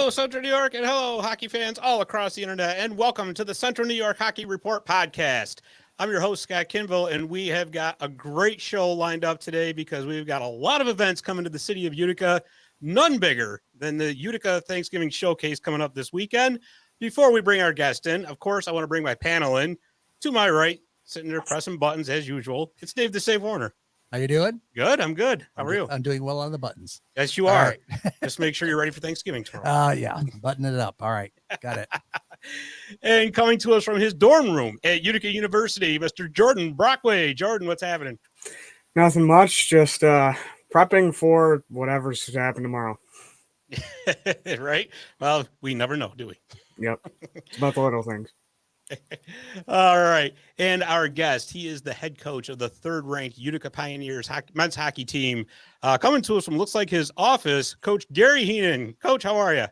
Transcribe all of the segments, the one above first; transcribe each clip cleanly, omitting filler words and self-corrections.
Hello, Central New York, and hello, hockey fans all across the internet, and welcome to the Central New York Hockey Report podcast. I'm your host, Scott Kinville, and we have got a great show lined up today because we've got a lot of events coming to the city of Utica, none bigger than the Utica Thanksgiving Showcase coming up this weekend. Before we bring our guest in, of course, I want to bring my panel in. To my right, sitting there pressing buttons as usual, it's Dave the Save Warner. How you doing? Good. I'm good. How are you? I'm doing well on the buttons. Yes, you are. Right. Just make sure you're ready for Thanksgiving tomorrow. Yeah. Button it up. All right. Got it. And coming to us from his dorm room at Utica University, Mr. Jordan Brockway. Jordan, what's happening? Nothing much. Just prepping for whatever's to happen tomorrow. Right? Well, we never know, do we? Yep. It's about the little things. All right. And our guest, he is the head coach of the third-ranked Utica Pioneers men's hockey team. Coming to us from, looks like his office, Coach Gary Heenan. Coach, how are you?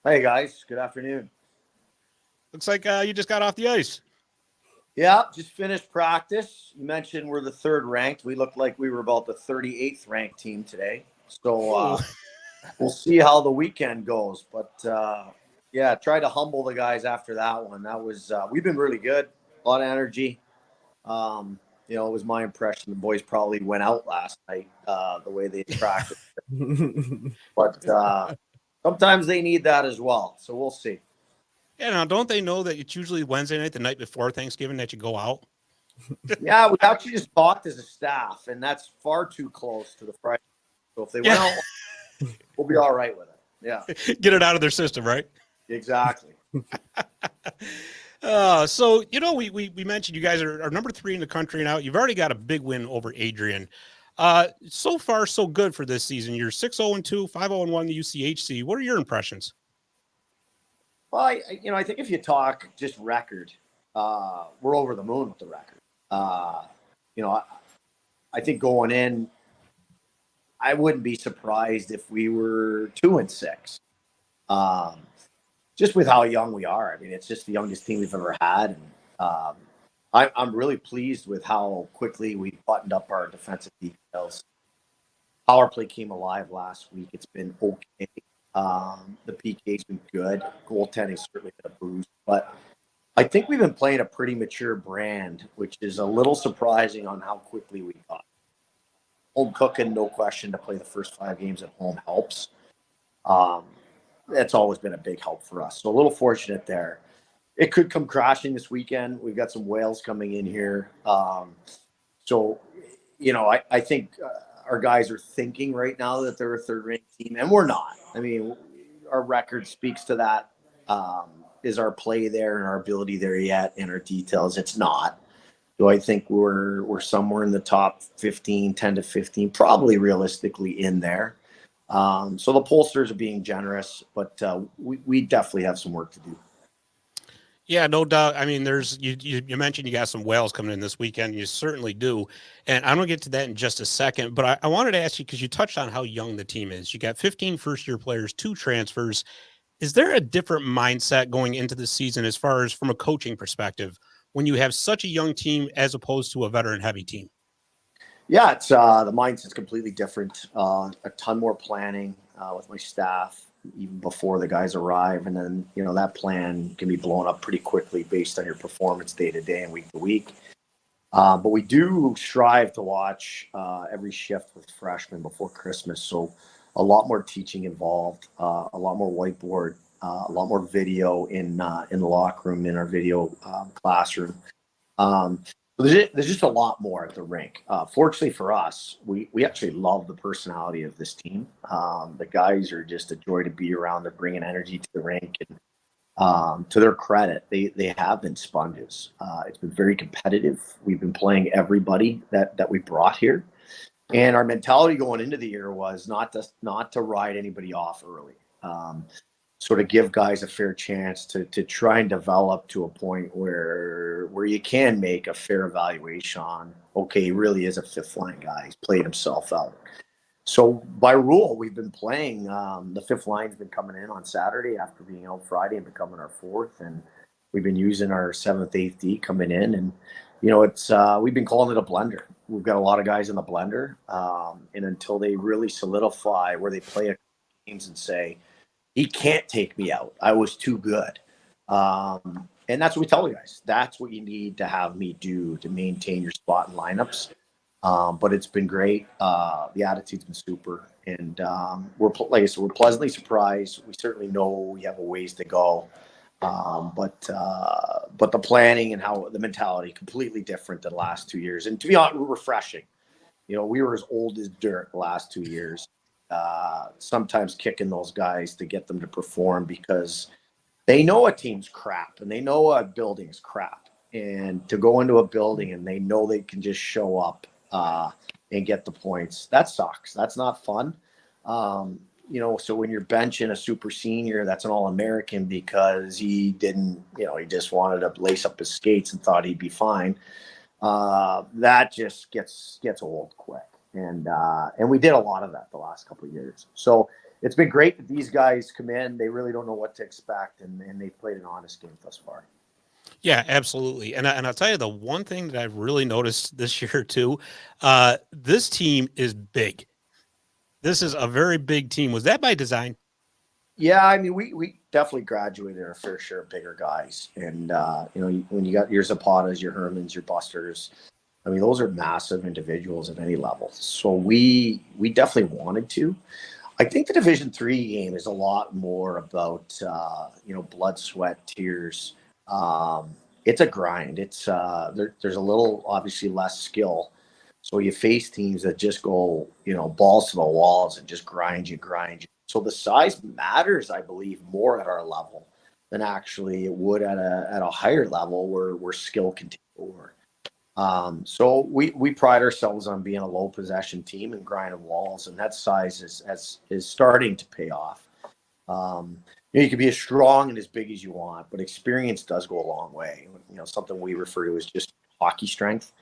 Hey, guys. Good afternoon. Looks like you just got off the ice. Yeah, just finished practice. You mentioned we're the third-ranked. We looked like we were about the 38th ranked team today. So we'll see how the weekend goes. But, yeah, try to humble the guys after that one. That was we've been really good, a lot of energy. It was my impression the boys probably went out last night the way they practiced. But sometimes they need that as well. So we'll see. Yeah, now don't they know that it's usually Wednesday night, the night before Thanksgiving, that you go out? Yeah, we actually just talked as a staff, and that's far too close to the Friday. So if they went out, we'll be all right with it. Yeah, get it out of their system, right? Exactly. So, we mentioned you guys are number 3 in the country now. You've already got a big win over Adrian. So far, so good for this season. You're 6-0-2, 5-0-1 the UCHC. What are your impressions? Well, I think if you talk just record, we're over the moon with the record. I think going in, I wouldn't be surprised if we were 2-6. Just with how young we are. I mean, it's just the youngest team we've ever had. And I'm really pleased with how quickly we buttoned up our defensive details. Power play came alive last week. It's been okay. The PK's been good. Goaltending's certainly been a boost. But I think we've been playing a pretty mature brand, which is a little surprising on how quickly we got. Home cooking, no question, to play the first 5 games at home helps. That's always been a big help for us. So a little fortunate there. It could come crashing this weekend. We've got some whales coming in here. I think our guys are thinking right now that they're a third-ranked team, and we're not. I mean, our record speaks to that. Is our play there and our ability there yet in our details? It's not. Do I think we're somewhere in the top 15, 10 to 15? Probably realistically in there. So the pollsters are being generous, but we definitely have some work to do. Yeah, no doubt. I mean, you mentioned you got some whales coming in this weekend. You certainly do. And I'm going to get to that in just a second. But I wanted to ask you, because you touched on how young the team is. You got 15 first-year players, 2 transfers. Is there a different mindset going into the season as far as from a coaching perspective when you have such a young team as opposed to a veteran-heavy team? Yeah, it's the mindset's completely different. A ton more planning with my staff even before the guys arrive, and then that plan can be blown up pretty quickly based on your performance day to day and week to week. But we do strive to watch every shift with freshmen before Christmas, so a lot more teaching involved, a lot more whiteboard, a lot more video in the locker room, in our video classroom. There's just a lot more at the rink. Fortunately for us, we actually love the personality of this team. The guys are just a joy to be around. They're bringing energy to the rink. And to their credit, they have been sponges. It's been very competitive. We've been playing everybody that we brought here. And our mentality going into the year was not to ride anybody off early. Sort of give guys a fair chance to try and develop to a point where you can make a fair evaluation on, okay, he really is a fifth line guy. He's played himself out. So by rule, we've been playing. The fifth line's been coming in on Saturday after being out Friday and becoming our fourth. And we've been using our 7th, 8th D coming in. And, it's we've been calling it a blender. We've got a lot of guys in the blender. And until they really solidify where they play games and say, he can't take me out. I was too good. And that's what we tell the guys. That's what you need to have me do to maintain your spot in lineups. But it's been great. The attitude's been super. And like I said, we're pleasantly surprised. We certainly know we have a ways to go. But the planning and how the mentality completely different than the last 2 years. And to be honest, refreshing. You know, we were as old as dirt the last 2 years. Sometimes kicking those guys to get them to perform because they know a team's crap and they know a building's crap. And to go into a building and they know they can just show up and get the points, that sucks. That's not fun. You know, so when you're benching a super senior, that's an All-American because he didn't, you know, he just wanted to lace up his skates and thought he'd be fine. That just gets old quick. And we did a lot of that the last couple of years. So it's been great that these guys come in. They really don't know what to expect, and they've played an honest game thus far. Yeah, absolutely. And I'll tell you the one thing that I've really noticed this year too, this team is big. This is a very big team. Was that by design? Yeah, I mean, we definitely graduated our fair share of bigger guys. And, you know, when you got your Zapatas, your Hermans, your Busters, I mean, those are massive individuals at any level. So we definitely wanted to. I think the Division III game is a lot more about, you know, blood, sweat, tears. It's a grind. It's there's a little, obviously, less skill. So you face teams that just go, you know, balls to the walls and just grind you. So the size matters, I believe, more at our level than actually it would at a higher level where skill can take over. So we pride ourselves on being a low possession team and grinding walls, and that size is starting to pay off. You know, you can be as strong and as big as you want, but experience does go a long way. You know, something we refer to as just hockey strength.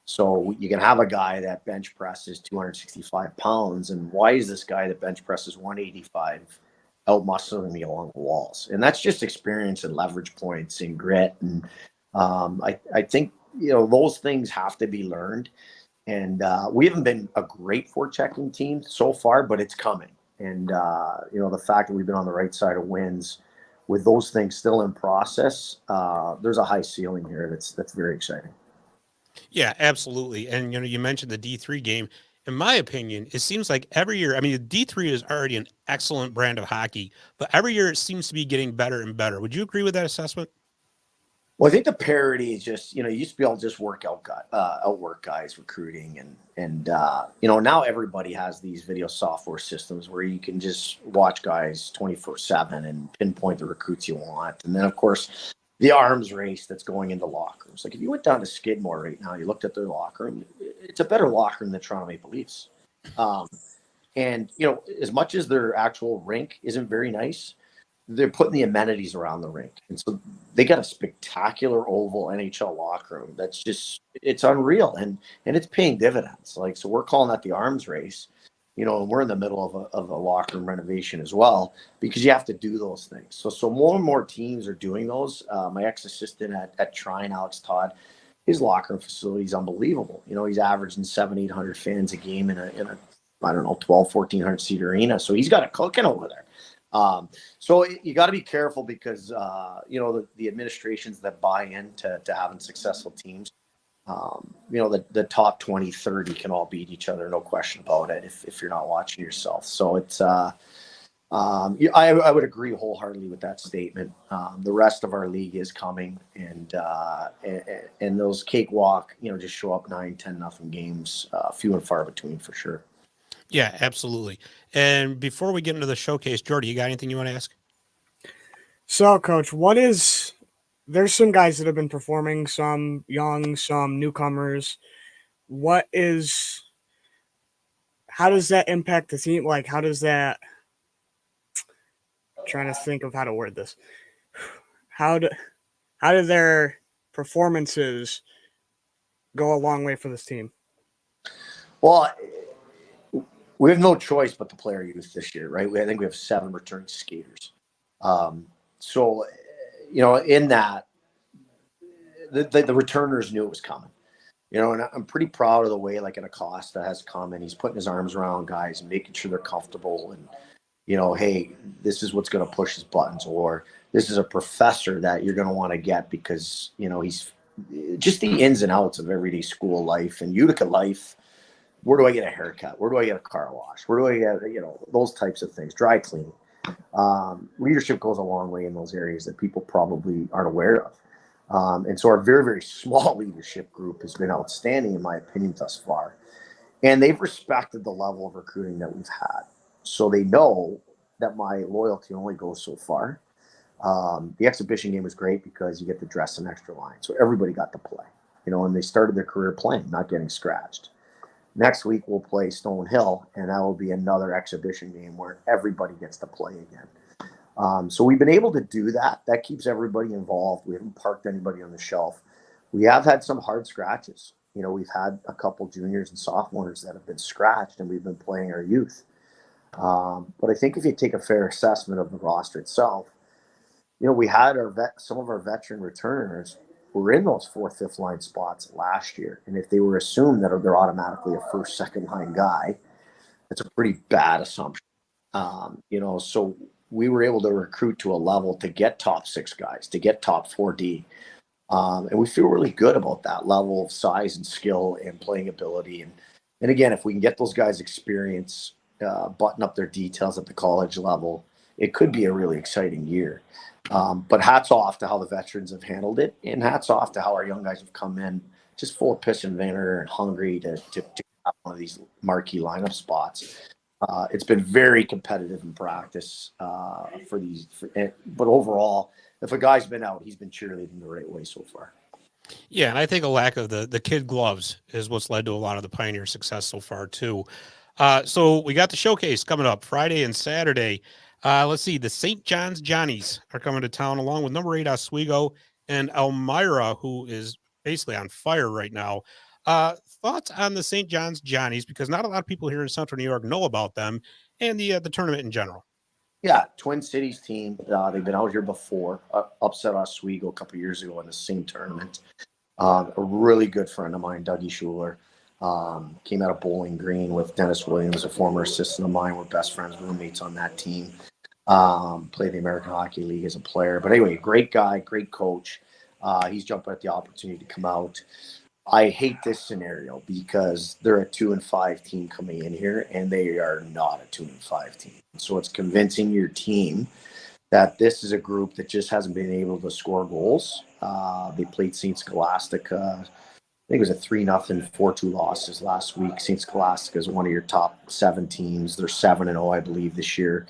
So you can have a guy that bench presses 265 pounds, and why is this guy that bench presses 185 out-muscling me along the walls? And that's just experience and leverage points and grit. And I think, you know, those things have to be learned. And we haven't been a great forechecking team so far, but it's coming. And, you know, the fact that we've been on the right side of wins with those things still in process, there's a high ceiling here that's very exciting. Yeah, absolutely. And, you know, you mentioned the D3 game. In my opinion, it seems like every year, I mean, D3 is already an excellent brand of hockey, but every year it seems to be getting better and better. Would you agree with that assessment? Well, I think the parity is just, you know, you used to be able to just outwork guys recruiting and you know, now everybody has these video software systems where you can just watch guys 24/7 and pinpoint the recruits you want. And then, of course, the arms race that's going into locker rooms. Like if you went down to Skidmore right now, you looked at their locker room, it's a better locker room than Toronto Maple Leafs. And, you know, as much as their actual rink isn't very nice, they're putting the amenities around the rink. And so they got a spectacular oval NHL locker room. That's just, it's unreal. And it's paying dividends. Like, so we're calling that the arms race, you know, and we're in the middle of a locker room renovation as well, because you have to do those things. So more and more teams are doing those. My ex-assistant at Trine, Alex Todd, his locker room facility is unbelievable. You know, he's averaging 700-800 fans a game in a I don't know, 1,200-1,400 seat arena. So he's got it cooking over there. So you got to be careful because, you know, the administrations that buy into having successful teams, you know, the top 20, 30 can all beat each other. No question about it. If you're not watching yourself. So it's, I would agree wholeheartedly with that statement. The rest of our league is coming and those cakewalk, you know, just show up 9-10-0 games, few and far between for sure. Yeah, absolutely. And before we get into the showcase, Jordy, you got anything you want to ask? So, Coach, there's some guys that have been performing, some young, some newcomers. How does that impact the team? Like, I'm trying to think of how to word this. How do their performances go a long way for this team? Well, we have no choice but to play our youth this year, right? I think we have 7 returning skaters. So, you know, in that, the returners knew it was coming. You know, and I'm pretty proud of the way, like, an Acosta has come and he's putting his arms around guys and making sure they're comfortable. And, hey, this is what's going to push his buttons, or this is a professor that you're going to want to get because, he's just the ins and outs of everyday school life and Utica life. Where do I get a haircut? Where do I get a car wash? Where do I get, those types of things, dry cleaning. Leadership goes a long way in those areas that people probably aren't aware of. And so our very, very small leadership group has been outstanding, in my opinion, thus far. And they've respected the level of recruiting that we've had. So they know that my loyalty only goes so far. The exhibition game was great because you get to dress an extra line. So everybody got to play, and they started their career playing, not getting scratched. Next week, we'll play Stonehill, and that will be another exhibition game where everybody gets to play again. So we've been able to do that. That keeps everybody involved. We haven't parked anybody on the shelf. We have had some hard scratches. We've had a couple juniors and sophomores that have been scratched, and we've been playing our youth. But I think if you take a fair assessment of the roster itself, we had some of our veteran returners were in those 4th, 5th line spots last year. And if they were assumed that they're automatically a 1st, 2nd line guy, that's a pretty bad assumption. So we were able to recruit to a level to get top 6 guys, to get top 4D. And we feel really good about that level of size and skill and playing ability. And again, if we can get those guys experience, button up their details at the college level, it could be a really exciting year. But hats off to how the veterans have handled it, and hats off to how our young guys have come in just full of piss and vinegar and hungry to have one of these marquee lineup spots. It's been very competitive in practice but overall, if a guy's been out, he's been cheerleading the right way so far. Yeah, and I think a lack of the kid gloves is what's led to a lot of the Pioneer success so far too. So we got the showcase coming up Friday and Saturday. Let's see, the St. John's Johnnies are coming to town along with number 8 Oswego and Elmira, who is basically on fire right now. Thoughts on the St. John's Johnnies, because not a lot of people here in Central New York know about them and the tournament in general. Yeah, Twin Cities team. They've been out here before, upset Oswego a couple years ago in the same tournament. A really good friend of mine, Dougie Schuler, came out of Bowling Green with Dennis Williams, a former assistant of mine. We're best friends, roommates on that team. Played the American Hockey League as a player. But anyway, great guy, great coach. He's jumped at the opportunity to come out. I hate this scenario because they're a 2-5 team coming in here, and they are not a 2-5 team. So it's convincing your team that this is a group that just hasn't been able to score goals. They played St. Scholastica. I think it was a 3-0, 4-2 losses last week. St. Scholastica is one of your top 7 teams. They're 7-0, I believe, this year.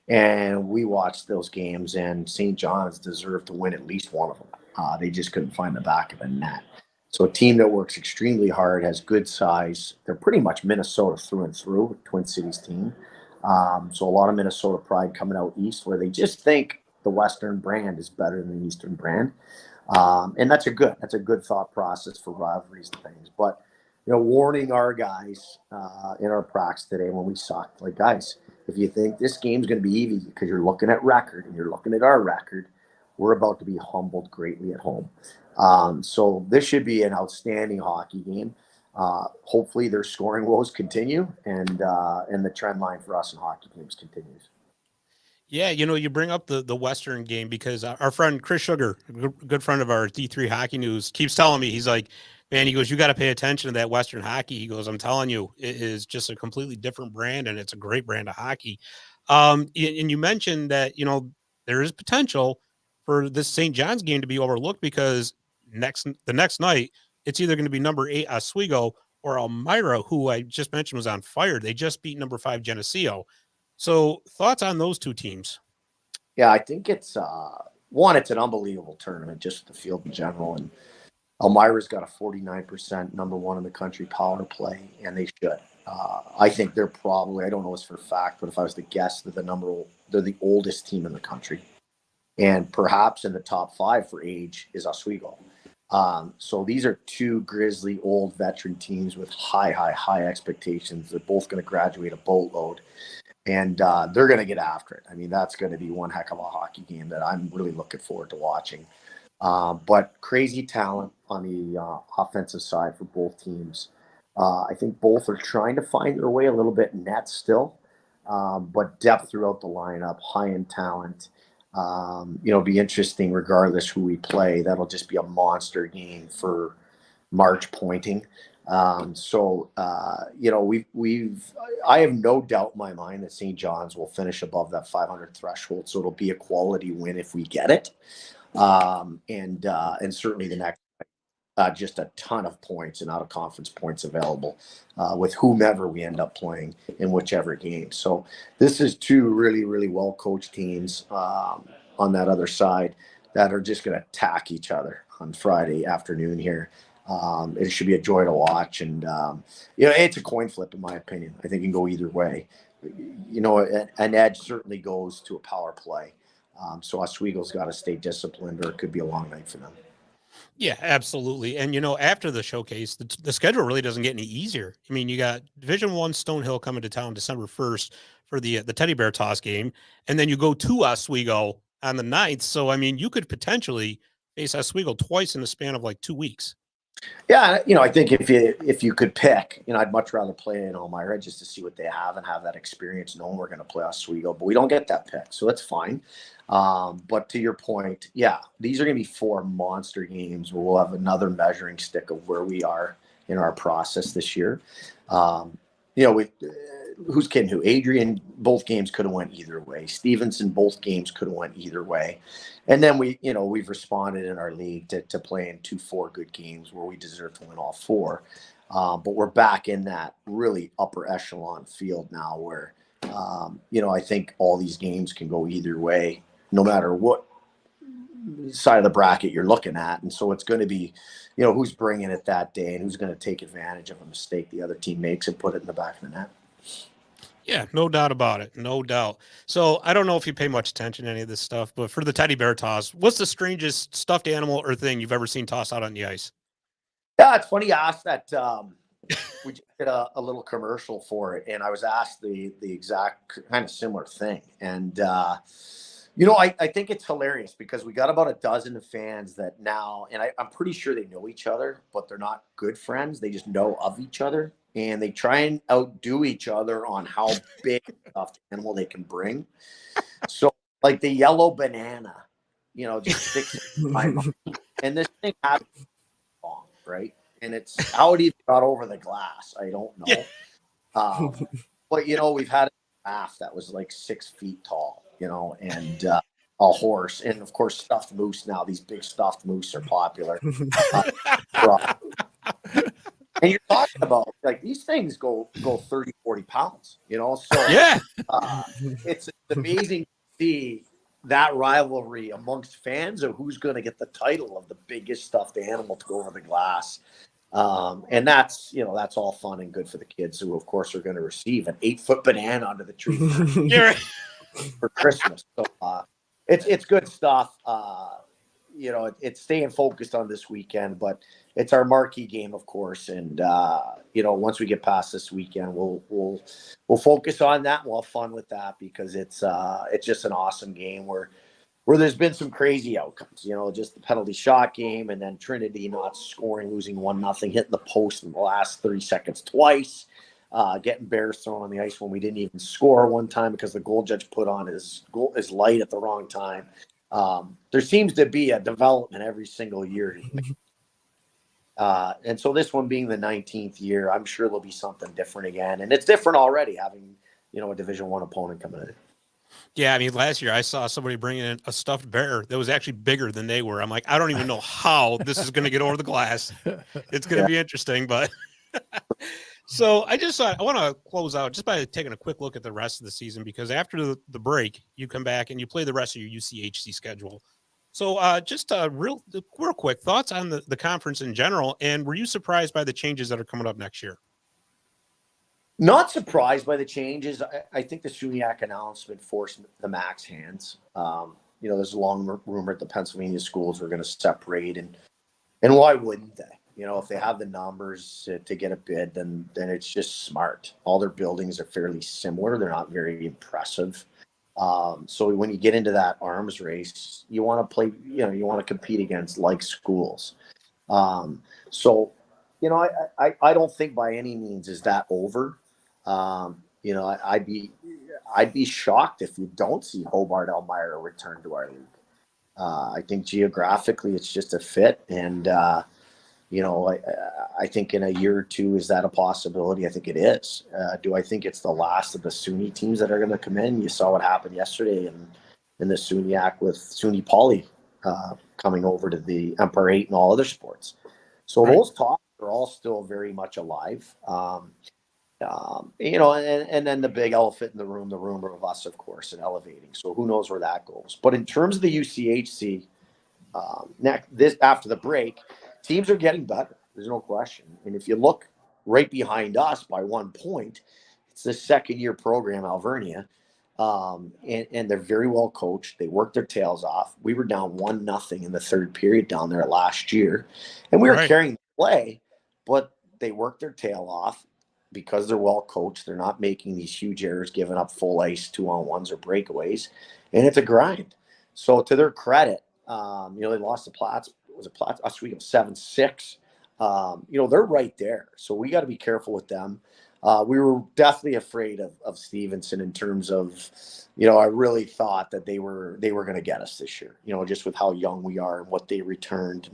And we watched those games, and St. John's deserved to win at least one of them. They just couldn't find the back of the net. So a team that works extremely hard, has good size. They're pretty much Minnesota through and through, Twin Cities team. So a lot of Minnesota pride coming out east, where they just think the Western brand is better than the Eastern brand. And that's a good thought process for rivalries and things. But, warning our guys in our practice today when we sucked, like, guys, if you think this game's going to be easy because you're looking at record and you're looking at our record, we're about to be humbled greatly at home. So this should be an outstanding hockey game. Hopefully their scoring woes continue and the trend line for us in hockey games continues. Yeah, you bring up the Western game because our friend Chris Sugar, a good friend of our D3 Hockey News, keeps telling me, he's like, man, he goes, you got to pay attention to that Western hockey. He goes, I'm telling you, it is just a completely different brand, and it's a great brand of hockey. And you mentioned that, there is potential for this St. John's game to be overlooked because the next night, it's either going to be number 8 Oswego or Elmira, who I just mentioned was on fire. They just beat number 5 Geneseo. So thoughts on those two teams? Yeah, I think it's it's an unbelievable tournament, just the field in general. And Elmira's got a 49% number 1 in the country power play, and they should. I think they're probably, I don't know this for a fact, but if I was to guess, they're the oldest team in the country. And perhaps in the top 5 for age is Oswego. So these are 2 grizzly old veteran teams with high expectations. They're both going to graduate a boatload. And they're going to get after it. I mean, that's going to be one heck of a hockey game that I'm really looking forward to watching. But crazy talent on the offensive side for both teams. I think both are trying to find their way a little bit in net still. but depth throughout the lineup, high in talent. Be interesting regardless who we play. That'll just be a monster game for March pointing. I have no doubt in my mind that St. John's will finish above that 500 threshold. So it'll be a quality win if we get it. And certainly the next, just a ton of points and out of conference points available with whomever we end up playing in whichever game. So this is two really, really well coached teams on that other side that are just going to attack each other on Friday afternoon here. It should be a joy to watch, and it's a coin flip in my opinion. I think it can go either way. An edge certainly goes to a power play. So Oswego's got to stay disciplined, or it could be a long night for them. Yeah, absolutely. And after the showcase, the schedule really doesn't get any easier. I mean, you got Division I Stonehill coming to town December 1st for the teddy bear toss game, and then you go to Oswego on the 9th. So I mean, you could potentially face Oswego twice in the span of like 2 weeks. Yeah, I think if you could pick, I'd much rather play in Elmira just to see what they have and have that experience, knowing we're going to play Oswego, but we don't get that pick, so that's fine. But to your point, yeah, these are going to be 4 monster games where we'll have another measuring stick of where we are in our process this year. Who's kidding who? Adrian, both games could have went either way. Stevenson, both games could have went either way. And then we've responded in our league to playing 2-4 good games where we deserve to win all 4. But we're back in that really upper echelon field now where, I think all these games can go either way, no matter what side of the bracket you're looking at. And so it's going to be, who's bringing it that day and who's going to take advantage of a mistake the other team makes and put it in the back of the net. Yeah, no doubt about it. No doubt. So I don't know if you pay much attention to any of this stuff, but for the teddy bear toss, what's the strangest stuffed animal or thing you've ever seen tossed out on the ice? Yeah, it's funny you asked that. We just did a little commercial for it, and I was asked the exact kind of similar thing. And, I think it's hilarious because we got about a dozen fans that now, and I'm pretty sure they know each other, but they're not good friends. They just know of each other. And they try and outdo each other on how big a stuffed animal they can bring. So, like the yellow banana, just sticks in my mouth. And this thing has long, right? And it's how it even got over the glass. I don't know. Yeah. But, we've had a giraffe that was like 6 feet tall, and a horse. And, of course, stuffed moose now. These big stuffed moose are popular. And you're talking about like these things go 30, 40 pounds, so yeah, it's amazing to see that rivalry amongst fans of who's going to get the title of the biggest stuffed animal to go over the glass. And that's all fun and good for the kids who, of course, are going to receive an 8-foot banana under the tree for Christmas. So it's good stuff. It's staying focused on this weekend, but it's our marquee game, of course. And, once we get past this weekend, we'll focus on that. And we'll have fun with that because it's just an awesome game where there's been some crazy outcomes, just the penalty shot game and then Trinity not scoring, losing 1-0, hitting the post in the last 30 seconds twice, getting bears thrown on the ice when we didn't even score one time because the goal judge put on his light at the wrong time. There seems to be a development every single year. And so this one being the 19th year, I'm sure there'll be something different again. And it's different already having, a Division I opponent coming in. Yeah, I mean, last year I saw somebody bring in a stuffed bear that was actually bigger than they were. I'm like, I don't even know how this is going to get over the glass. It's going to be interesting, but so I want to close out just by taking a quick look at the rest of the season, because after the break, you come back and you play the rest of your UCHC schedule. So just real quick thoughts on the conference in general. And were you surprised by the changes that are coming up next year? Not surprised by the changes. I think the SUNYAC announcement forced the MAC's hands. There's a long rumor that the Pennsylvania schools were going to separate, and why wouldn't they? If they have the numbers to get a bid, then it's just smart. All their buildings are fairly similar. They're not very impressive. So when you get into that arms race, you want to play, you want to compete against like schools. I don't think by any means is that over. I'd be I'd be shocked if you don't see Hobart Elmira return to our league. I think geographically it's just a fit, and I think in a year or two, is that a possibility? I think it is. Do I think it's the last of the SUNY teams that are going to come in? You saw what happened yesterday in the SUNYAC with SUNY Poly coming over to the Empire 8 and all other sports. So those talks are all still very much alive. And then the big elephant in the room, the rumor of us, of course, and elevating. So who knows where that goes? But in terms of the UCHC, after the break, teams are getting better. There's no question. And if you look right behind us by 1 point, it's the second-year program, Alvernia, and they're very well coached. They worked their tails off. We were down 1-0 in the third period down there last year, and we were carrying the play, but they worked their tail off. Because they're well coached, they're not making these huge errors, giving up full ice 2-on-1s or breakaways, and it's a grind. So to their credit, they lost to Platts. Was it Platts? Oswego 7-6. They're right there. So we got to be careful with them. We were definitely afraid of Stevenson in terms of, I really thought that they were going to get us this year. Just with how young we are and what they returned.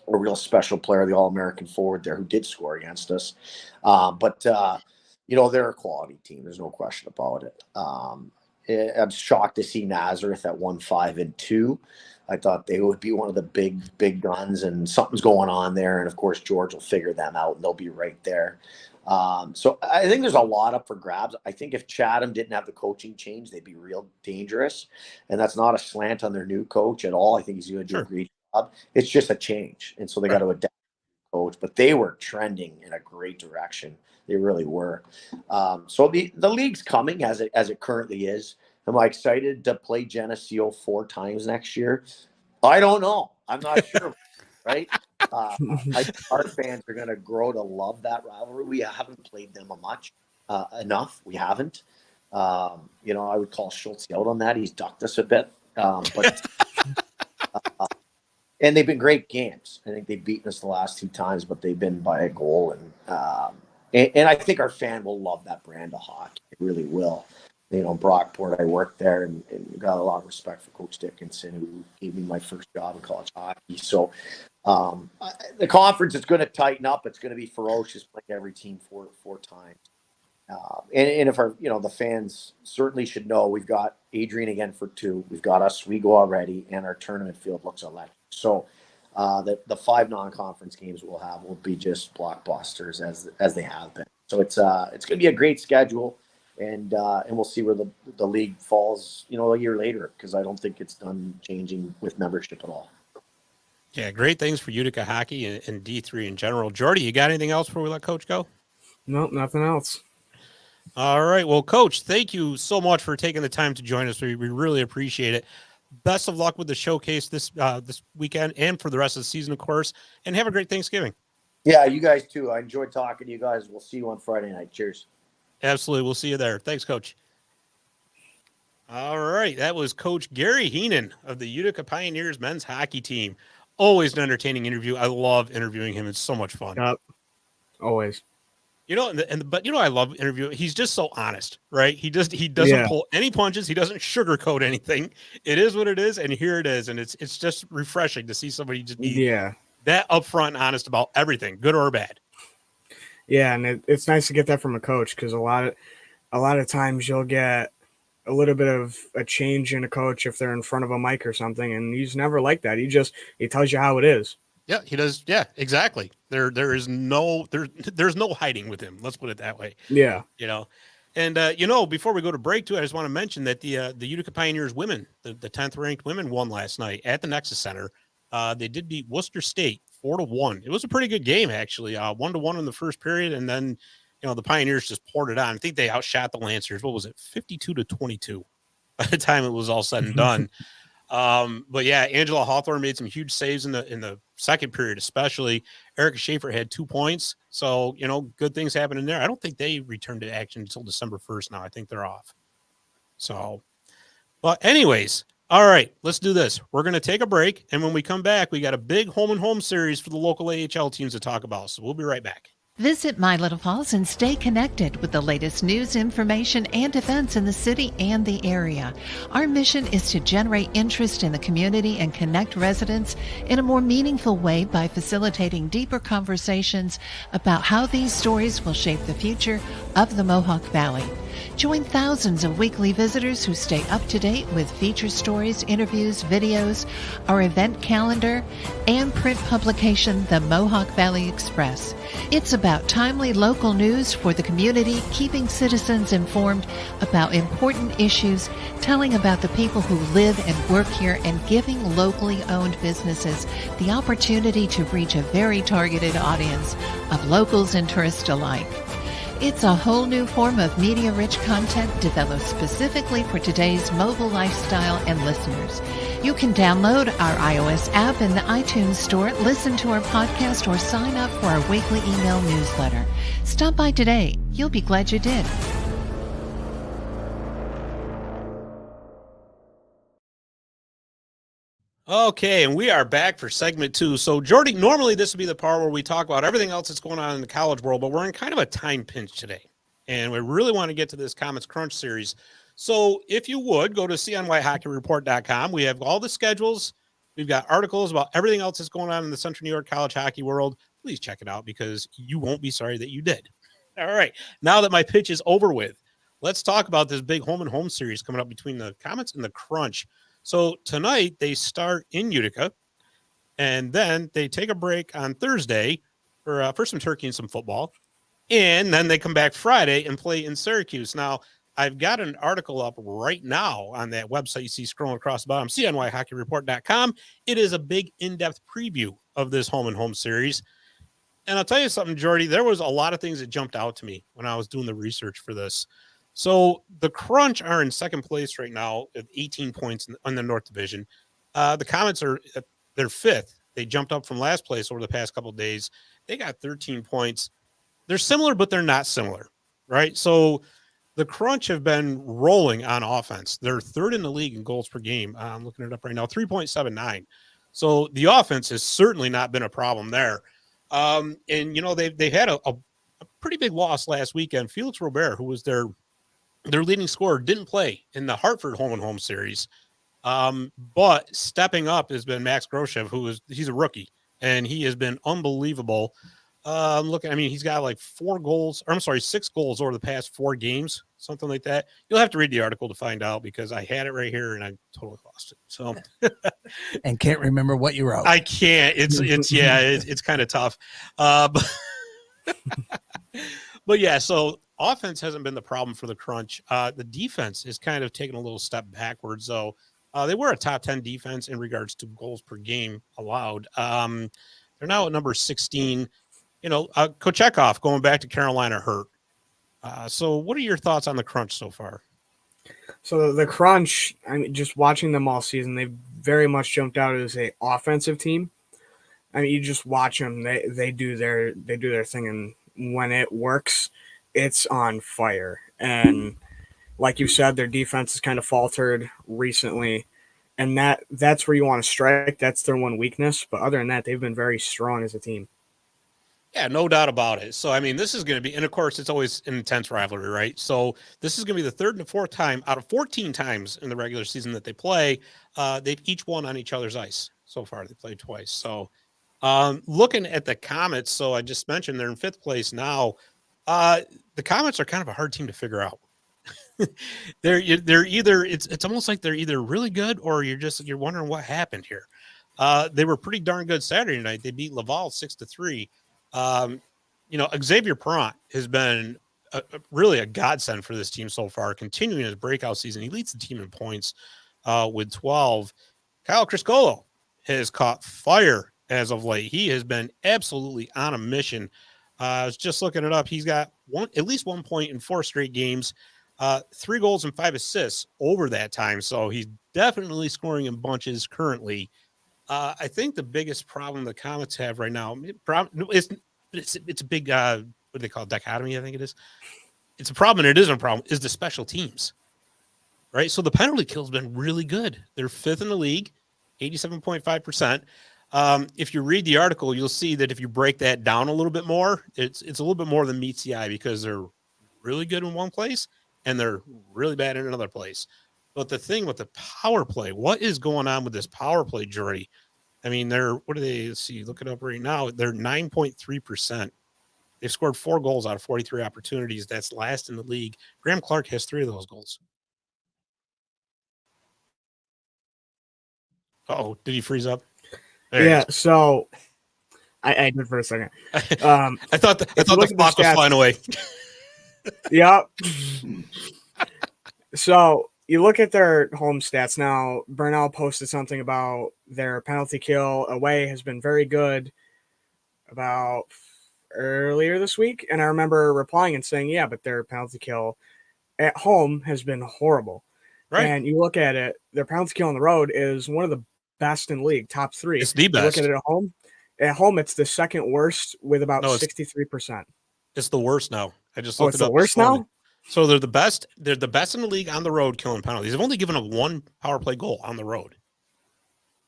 A real special player, the All-American forward there who did score against us. But they're a quality team. There's no question about it. I'm shocked to see Nazareth at 1-5-2. I thought they would be one of the big guns, and something's going on there. And, of course, George will figure them out, and they'll be right there. So I think there's a lot up for grabs. I think if Chatham didn't have the coaching change, they'd be real dangerous. And that's not a slant on their new coach at all. I think he's going to do a great job. It's just a change. And so they got to adapt to the coach. But they were trending in a great direction. They really were. So the league's coming as it currently is. Am I excited to play Geneseo 4 times next year? I don't know. I'm not sure. Right? Our fans are going to grow to love that rivalry. We haven't played them enough. We haven't. I would call Schultz out on that. He's ducked us a bit. But and they've been great games. I think they've beaten us the last 2 times, but they've been by a goal. And I think our fan will love that brand of hockey. It really will. Brockport, I worked there and got a lot of respect for Coach Dickinson, who gave me my first job in college hockey. So the conference is going to tighten up. It's going to be ferocious, playing every team four times. And if the fans certainly should know, we've got Adrian again for 2. We've got Oswego already, and our tournament field looks electric. So the 5 non-conference games we'll have will be just blockbusters as they have been. So it's going to be a great schedule. And we'll see where the league falls, a year later, because I don't think it's done changing with membership at all. Yeah, great things for Utica hockey and D3 in general. Jordy, you got anything else before we let Coach go? Nope, nothing else. All right. Well, Coach, thank you so much for taking the time to join us. We really appreciate it. Best of luck with the showcase this weekend and for the rest of the season, of course. And have a great Thanksgiving. Yeah, you guys too. I enjoyed talking to you guys. We'll see you on Friday night. Cheers. Absolutely. We'll see you there. Thanks, Coach. All right. That was Coach Gary Heenan of the Utica Pioneers men's hockey team. Always an entertaining interview. I love interviewing him. It's so much fun. Yep. Always. But I love interviewing. He's just so honest, right? He doesn't pull any punches. He doesn't sugarcoat anything. It is what it is, and here it is. And it's just refreshing to see somebody just be that upfront and honest about everything, good or bad. Yeah, and it's nice to get that from a coach, because a lot of times you'll get a little bit of a change in a coach if they're in front of a mic or something, and he's never like that. He tells you how it is. Yeah, he does. Yeah, exactly. There's no hiding with him. Let's put it that way. Yeah. And before we go to break too, I just want to mention that the Utica Pioneers women, the 10th ranked women, won last night at the Nexus Center. They did beat Worcester State 4-1. It was a pretty good game, actually. 1-1 in the first period, and then the Pioneers just poured it on. I think they outshot the Lancers. What was it, 52-22 by the time it was all said and done. But yeah, Angela Hawthorne made some huge saves in the second period, especially. Erica Schaefer had 2 points. So, good things happening there. I don't think they returned to action until December 1st now. I think they're off. So, but anyways, all right, let's do this. We're going to take a break. And when we come back, we got a big home and home series for the local AHL teams to talk about. So we'll be right back. Visit My Little Falls and stay connected with the latest news, information, and events in the city and the area. Our mission is to generate interest in the community and connect residents in a more meaningful way by facilitating deeper conversations about how these stories will shape the future of the Mohawk Valley. Join thousands of weekly visitors who stay up to date with feature stories, interviews, videos, our event calendar, and print publication, the Mohawk Valley Express. It's about timely local news for the community, keeping citizens informed about important issues, telling about the people who live and work here, and giving locally owned businesses the opportunity to reach a very targeted audience of locals and tourists alike. It's a whole new form of media-rich content developed specifically for today's mobile lifestyle and listeners. You can download our iOS app in the iTunes Store, listen to our podcast, or sign up for our weekly email newsletter. Stop by today. You'll be glad you did. Okay, and we are back for segment 2. So, Jordy, normally this would be the part where we talk about everything else that's going on in the college world, but we're in kind of a time pinch today, and we really want to get to this Comets Crunch series. So, if you would, go to CNYHockeyReport.com. We have all the schedules. We've got articles about everything else that's going on in the Central New York college hockey world. Please check it out because you won't be sorry that you did. All right, now that my pitch is over with, let's talk about this big home and home series coming up between the Comets and the Crunch. So tonight they start in Utica, and then they take a break on Thursday for some turkey and some football, and then they come back Friday and play in Syracuse. Now, I've got an article up right now on that website you see scrolling across the bottom, CNYHockeyReport.com. It is a big in-depth preview of this home and home series. And I'll tell you something, Jordy, there was a lot of things that jumped out to me when I was doing the research for this. So the Crunch are in second place right now at 18 points in the North Division. The Comets they're fifth. They jumped up from last place over the past couple of days. They got 13 points. They're similar, but they're not similar, right? So the Crunch have been rolling on offense. They're third in the league in goals per game. I'm looking it up right now, 3.79. So the offense has certainly not been a problem there. And, you know, they had a pretty big loss last weekend. Felix Robert, who was their leading scorer, didn't play in the Hartford home and home series. But stepping up has been Max Groshev, he's a rookie, and he has been unbelievable. He's got like 6 goals over the past 4 games, something like that. You'll have to read the article to find out because I had it right here and I totally lost it. So, and can't remember what you wrote. I can't. It's kind of tough. But yeah, so offense hasn't been the problem for the Crunch. The defense is kind of taken a little step backwards, though. They were a top 10 defense in regards to goals per game allowed. They're now at number 16. You know, Kochekov going back to Carolina hurt. So what are your thoughts on the Crunch so far? So the Crunch, I mean, just watching them all season, they've very much jumped out as a offensive team. I mean, you just watch them; they do their thing, and when it works, it's on fire. And like you said, their defense has kind of faltered recently, and that's where you want to strike. That's their one weakness. But other than that, they've been very strong as a team. Yeah, no doubt about it. So, I mean, this is going to be, and of course, it's always an intense rivalry, right? So, this is going to be the third and fourth time out of 14 times in the regular season that they play. They've each won on each other's ice so far. They played twice. So, looking at the Comets, so I just mentioned they're in 5th place now. The Comets are kind of a hard team to figure out. They're either it's almost like they're either really good or you're wondering what happened here. They were pretty darn good Saturday night. They beat Laval 6-3. Xavier Perrant has been really a godsend for this team so far, continuing his breakout season. He leads the team in points with 12. Kyle Criscolo has caught fire as of late. He has been absolutely on a mission. I was just looking it up. He's got at least 1 point in 4 straight games, 3 goals and 5 assists over that time. So he's definitely scoring in bunches currently. I think the biggest problem the Comets have right now it's a big what do they call it? Dichotomy, I think it is. It's a problem and it isn't a problem, is the special teams. Right? So the penalty kill has been really good. They're 5th in the league, 87.5%. If you read the article, you'll see that if you break that down a little bit more, it's a little bit more than meets the eye because they're really good in one place and they're really bad in another place. But the thing with the power play, what is going on with this power play jury? I mean, what are they? Let's see, look it up right now. They're 9.3%. They've scored 4 goals out of 43 opportunities. That's last in the league. Graham Clark has 3 of those goals. Uh-oh, did he freeze up? Yeah, so I did for a second. I thought the clock was flying away. Yep. So you look at their home stats now. Burnell posted something about their penalty kill away has been very good about earlier this week, and I remember replying and saying, "Yeah, but their penalty kill at home has been horrible." Right. And you look at it, their penalty kill on the road is one of the best in the league, top 3. It's the best. You look at it at home. At home, it's the second worst with about 63%. It's the worst now. I just looked it up. The worst now? So they're the best. They're the best in the league on the road killing penalties. They've only given up 1 power play goal on the road,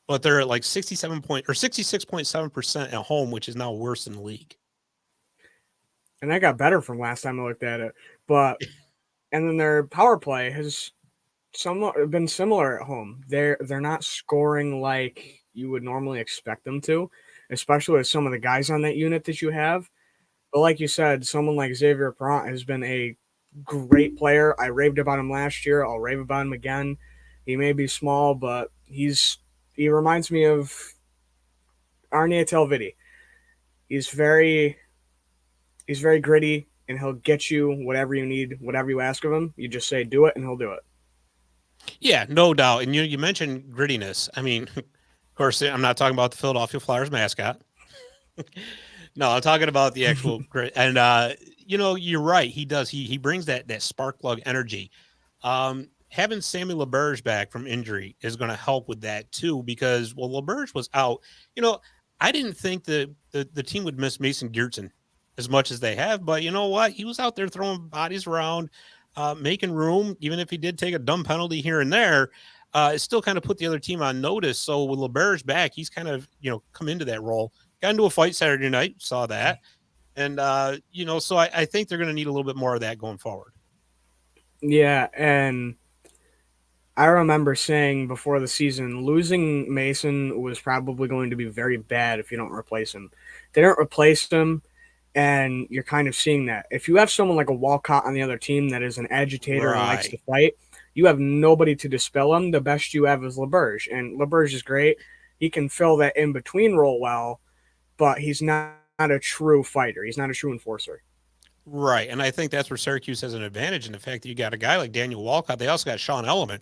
but they're at like 66.7% at home, which is now worse in the league. And that got better from last time I looked at it. But and then their power play has somewhat been similar at home. They're not scoring like you would normally expect them to, especially with some of the guys on that unit that you have. But like you said, someone like Xavier Perrant has been a great player. I raved about him last year. I'll rave about him again. He may be small, but he reminds me of Arne Telvidi. He's very gritty, and he'll get you whatever you need, whatever you ask of him. You just say do it, and he'll do it. Yeah, no doubt. And you mentioned grittiness. I mean, of course, I'm not talking about the Philadelphia Flyers mascot. No, I'm talking about the actual grit. And you're right. He does. He brings that spark plug energy. Having Sammy LaBerge back from injury is going to help with that too, because LaBerge was out. I didn't think the team would miss Mason Geertsen as much as they have, but you know what? He was out there throwing bodies around, making room. Even if he did take a dumb penalty here and there, it still kind of put the other team on notice. So with LaBerge back, he's kind of come into that role. Got into a fight Saturday night, saw that, and so I think they're going to need a little bit more of that going forward. Yeah, and I remember saying before the season, losing Mason was probably going to be very bad if you don't replace him. They don't replace him, and you're kind of seeing that. If you have someone like a Walcott on the other team that is an agitator and likes to fight, you have nobody to dispel him. The best you have is LaBerge, and LaBerge is great. He can fill that in-between role well, but he's not a true fighter. He's not a true enforcer. Right, and I think that's where Syracuse has an advantage in the fact that you got a guy like Daniel Walcott. They also got Sean Element,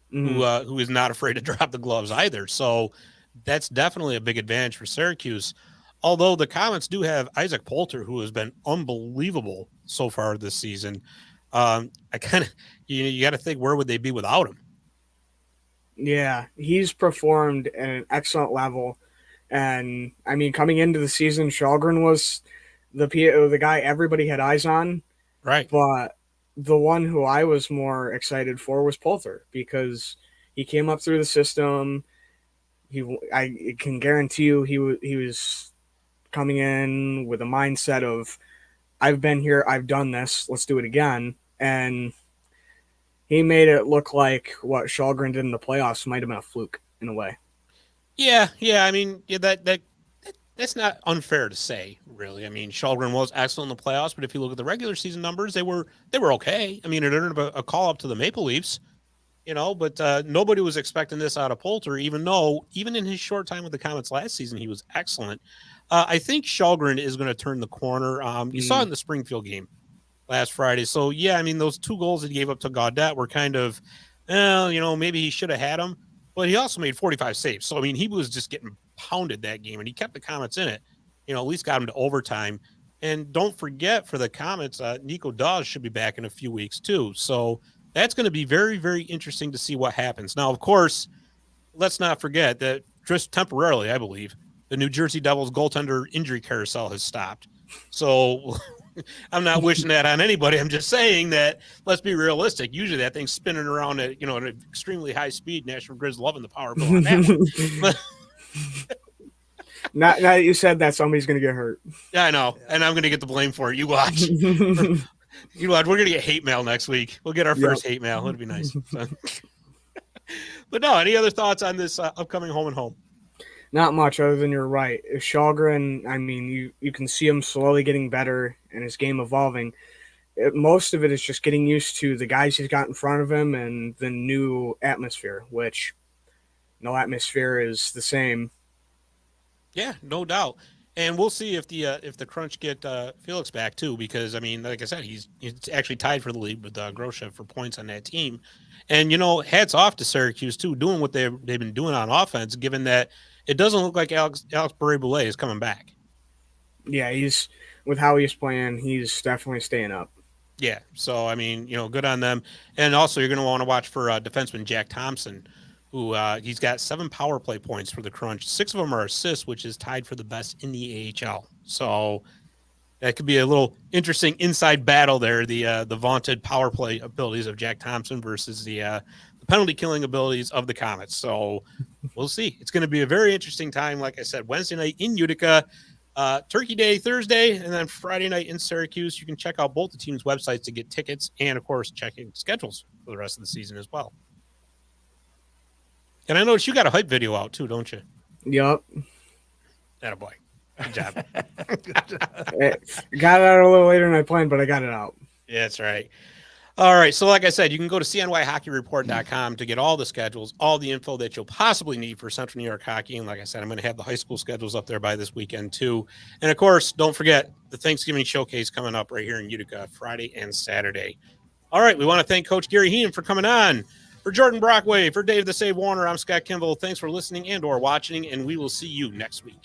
who is not afraid to drop the gloves either. So that's definitely a big advantage for Syracuse. Although the Comets do have Isaac Poulter, who has been unbelievable so far this season. I kind of you got to think, where would they be without him? Yeah, he's performed at an excellent level. And, I mean, coming into the season, Shalgren was the guy everybody had eyes on. Right. But the one who I was more excited for was Poulter, because he came up through the system. I can guarantee you he was coming in with a mindset of, I've been here, I've done this, let's do it again. And he made it look like what Shalgren did in the playoffs might have been a fluke in a way. Yeah. I mean, that's not unfair to say, really. I mean, Shalgren was excellent in the playoffs, but if you look at the regular season numbers, they were okay. I mean, it earned a call up to the Maple Leafs, but nobody was expecting this out of Poulter, even in his short time with the Comets last season, he was excellent. I think Shalgren is going to turn the corner. You saw it in the Springfield game last Friday. So, yeah, I mean, those 2 goals that he gave up to Gaudette were kind of, maybe he should have had them. But he also made 45 saves. So, I mean, he was just getting pounded that game, and he kept the Comets in it. At least got him to overtime. And don't forget, for the Comets, Nico Dawes should be back in a few weeks too. So that's going to be very, very interesting to see what happens. Now, of course, let's not forget that just temporarily, I believe, the New Jersey Devils goaltender injury carousel has stopped. So I'm not wishing that on anybody. I'm just saying that, let's be realistic. Usually that thing's spinning around at, at an extremely high speed. National Grid's loving the power bill on that one. Now that you said that, somebody's going to get hurt. Yeah, I know. And I'm going to get the blame for it. You watch. You watch. We're going to get hate mail next week. We'll get our first hate mail. It'll be nice. So. But no, any other thoughts on this upcoming home and home? Not much, other than you're right. Shalgren, I mean, you can see him slowly getting better and his game evolving. Most of it is just getting used to the guys he's got in front of him and the new atmosphere, which no atmosphere is the same. Yeah, no doubt. And we'll see if the Crunch get Felix back too, because I mean, like I said, he's actually tied for the lead with Groshev for points on that team. And hats off to Syracuse too, doing what they've been doing on offense, given that it doesn't look like Alex Bure-Boulet is coming back. Yeah, he's with how he's playing, he's definitely staying up. Yeah, so I mean, good on them. And also, you're going to want to watch for defenseman Jack Thompson, who he's got 7 power play points for the Crunch. 6 of them are assists, which is tied for the best in the AHL. So that could be a little interesting inside battle there. The vaunted power play abilities of Jack Thompson versus the penalty killing abilities of the Comets. So we'll see. It's going to be a very interesting time. Like I said, Wednesday night in Utica, Turkey Day Thursday, and then Friday night in Syracuse. You can check out both the teams' websites to get tickets and, of course, checking schedules for the rest of the season as well. And I noticed you got a hype video out too, don't you? Yep. Attaboy. Good job. Got it out a little later than I planned, but I got it out. Yeah, that's right. All right. So like I said, you can go to CNYHockeyReport.com to get all the schedules, all the info that you'll possibly need for Central New York hockey. And like I said, I'm going to have the high school schedules up there by this weekend too. And of course, don't forget the Thanksgiving showcase coming up right here in Utica, Friday and Saturday. All right. We want to thank Coach Gary Heenan for coming on. For Jordan Brockway, for Dave the Save Warner, I'm Scott Kimball. Thanks for listening and or watching, and we will see you next week.